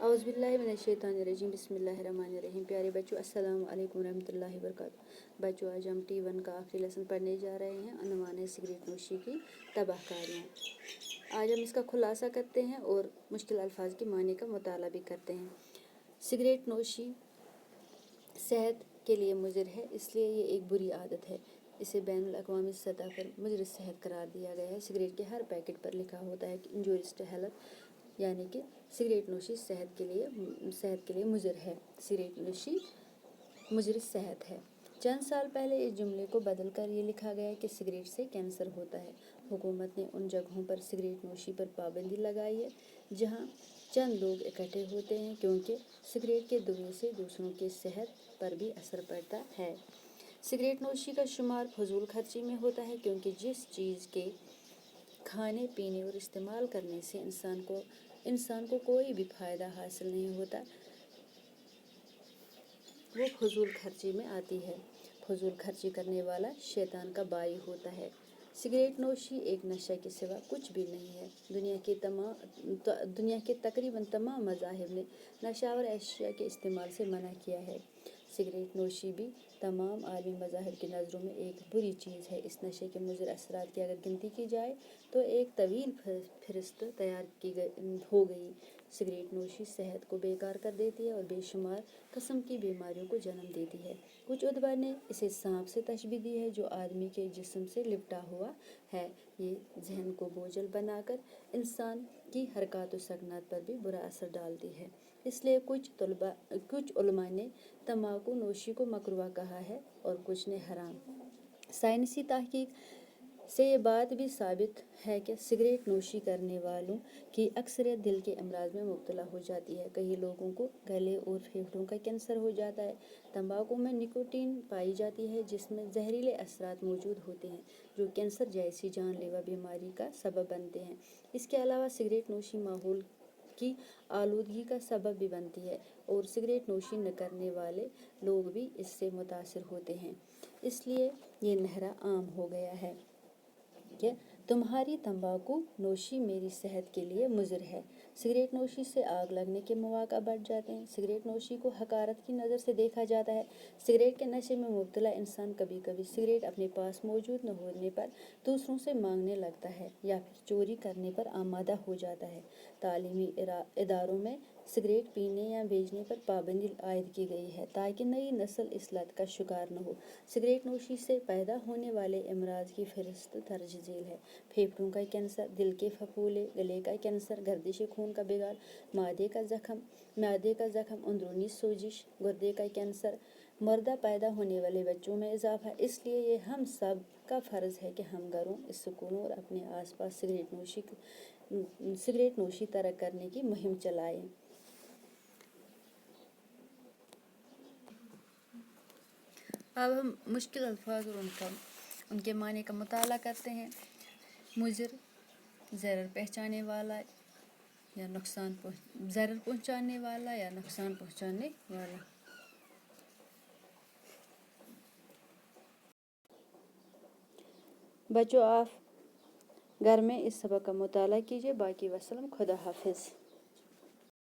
औज़ु बिल्लाहि मिनश्शैतानिर्रजीम बिस्मिल्लाहिर्रहमानिर्रहीम। प्यारे बच्चों, अस्सलाम वालेकुम रहमतुल्लाहि वबरकातुहू। बच्चों, आज हम T1 का आखिरी लेसन पढ़ने जा रहे हैं। उन्वान है सिगरेट नोशी की तबाहकारियाँ। आज हम इसका खुलासा करते हैं और मुश्किल अल्फाज के मानी का मुताला भी करते हैं। सिगरेट नोशी सेहत के लिए मुज़िर है, इसलिए ये एक बुरी आदत है। इसे बैनुल अक़वामी सतह पर मुज़िर सेहत करार दिया गया है। सिगरेट के हर पैकेट पर लिखा होता है कि इंजूरियस टू हेल्थ, यानी कि सिगरेट नोशी सेहत के लिए मुज़िर है। सिगरेट नोशी मुज़िर सेहत है। चंद साल पहले इस जुमले को बदल कर ये लिखा गया कि सिगरेट से कैंसर होता है। हुकूमत ने उन जगहों पर सिगरेट नोशी पर पाबंदी लगाई है जहाँ चंद लोग इकट्ठे होते हैं, क्योंकि सिगरेट के धुएं से दूसरों की सेहत पर भी असर पड़ता है। सिगरेट नोशी का शुमार फजूल खर्ची में होता है, क्योंकि जिस चीज़ के खाने पीने और इस्तेमाल करने से इंसान को कोई भी फ़ायदा हासिल नहीं होता, वो फजूल खर्ची में आती है। फजूल खर्ची करने वाला शैतान का बाई होता है। सिगरेट नोशी एक नशा के सिवा कुछ भी नहीं है। दुनिया के तकरीबन तमाम मज़ाहिब ने नशावर अशिया के इस्तेमाल से मना किया है। सिगरेट नोशी भी तमाम आलमी मज़ाहिब की नज़रों में एक बुरी चीज़ है। इस नशे के मुज़िर असरात की अगर गिनती की जाए तो एक तवील फहरिस्त तैयार हो गई। सिगरेट नोशी सेहत को बेकार कर देती है और बेशुमार किस्म की बीमारियों को जन्म देती है। कुछ उदबा ने इसे सांप से तशबीह दी है, जो आदमी के जिस्म से लिपटा हुआ है। ये जहन को बोझल बनाकर इंसान की हरकत व सकनात पर भी बुरा असर डालती है। इसलिए कुछ उलमा ने तंबाकू नोशी को मकरूह कहा है और कुछ ने हराम। साइंसी तहकीक से ये बात भी साबित है कि सिगरेट नोशी करने वालों की अक्सरियत दिल के अमराज में मुब्तला हो जाती है। कई लोगों को गले और फेफड़ों का कैंसर हो जाता है। तंबाकू में निकोटीन पाई जाती है, जिसमें जहरीले असरात मौजूद होते हैं, जो कैंसर जैसी जानलेवा बीमारी का सबब बनते हैं। इसके अलावा सिगरेट नोशी माहौल की आलूदगी का सबब भी बनती है और सिगरेट नोशी न करने वाले लोग भी इससे मुतासिर होते हैं। इसलिए ये नारा आम हो गया है कि तुम्हारी तंबाकू नोशी मेरी सेहत के लिए मुज़िर है। सिगरेट नोशी से आग लगने के मौक़ा बढ़ जाते हैं। सिगरेट नोशी को हकारत की नज़र से देखा जाता है। सिगरेट के नशे में मुब्तला इंसान कभी कभी सिगरेट अपने पास मौजूद न होने पर दूसरों से मांगने लगता है या फिर चोरी करने पर आमादा हो जाता है। तालीमी इदारों में सिगरेट पीने या बेचने पर पाबंदी आयद की गई है, ताकि नई नस्ल इस लत का शिकार न हो। सिगरेट नोशी से पैदा होने वाले अमराज की फहरिस्त दर्ज झेल है: फेफड़ों का कैंसर, दिल के फफूले, गले का कैंसर, गर्दिश खून का बिगाड़, मादे का जख्म, अंदरूनी सोजिश, गुर्दे का कैंसर, मुर्दा पैदा होने वाले बच्चों में इजाफा। इसलिए ये हम सब का फ़र्ज़ है कि हम घरों, स्कूलों और अपने आसपास सिगरेट नोशी तर्क करने की मुहिम चलाएं। अब हम मुश्किल अल्फाज और उनके माने का मुताला करते हैं। मुज़िर, ज़रर पहुँचाने वाला या नुकसान पहुँचाने वाला। बच्चों, आप घर में इस सबक का मुताला कीजिए। बाकी वस्सलाम, खुदा हाफिज़।